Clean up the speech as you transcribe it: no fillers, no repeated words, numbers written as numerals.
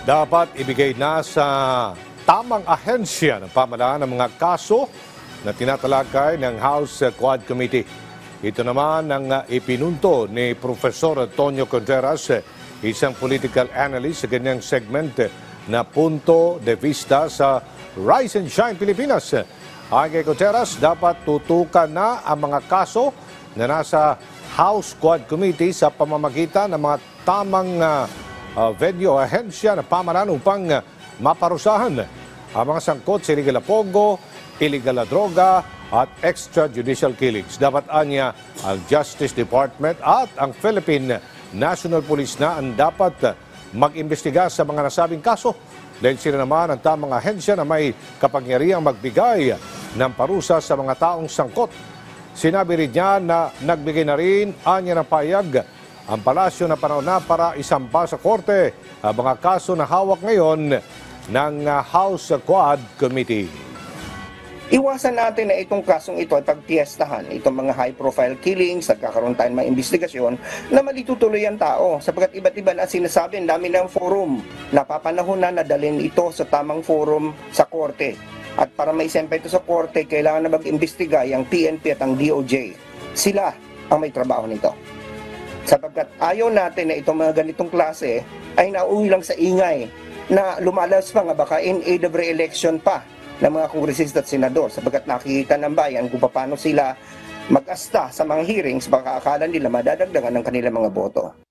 dapat ibigay na sa tamang ahensya ng pamahalaan ng mga kaso na tinatalakay ng House Quad Committee. Ito naman ang ipinunto ni Professor Antonio Contreras, isang political analyst sa ganyang segment na punto de vista sa Rise and Shine Pilipinas. Ayon kay Contreras, dapat tutukan na ang mga kaso na nasa House Quad Committee sa pamamagitan ng mga tamang venue o ahensya na pamahalaan upang maparusahan ang mga sangkot sa illegal na pogo, illegal na droga at extrajudicial killings. Dapat anya ang Justice Department at ang Philippine National Police na ang dapat mag-imbestiga sa mga nasabing kaso dahil sila naman ang tamang ahensya na may kapangyarihang magbigay ng parusa sa mga taong sangkot. Sinabi rin niya na nagbigay na rin anya ng payag ang palasyo na panahon na para isampa sa korte ang mga kaso na hawak ngayon ng House Quad Committee. Iwasan natin na itong kasong ito ay pagpiestahan, itong mga high-profile killings, nagkakaroon tayo ng mga investigasyon na malitutuloy ang tao sapagkat iba't iba na sinasabi, dami ng forum, napapanahon na nadalhin ito sa tamang forum sa korte. At para maisempa ito sa korte, kailangan na mag-imbestiga yung PNP at ang DOJ. Sila ang may trabaho nito. Sapagkat ayaw natin na itong mga ganitong klase ay nauwi lang sa ingay na lumalas pa nga baka in aid of re-election pa ng mga kongresista at senador sapagkat nakikita ng bayan kung paano sila mag-asta sa mga hearings baka akala nila madadagdagan ng kanilang mga boto.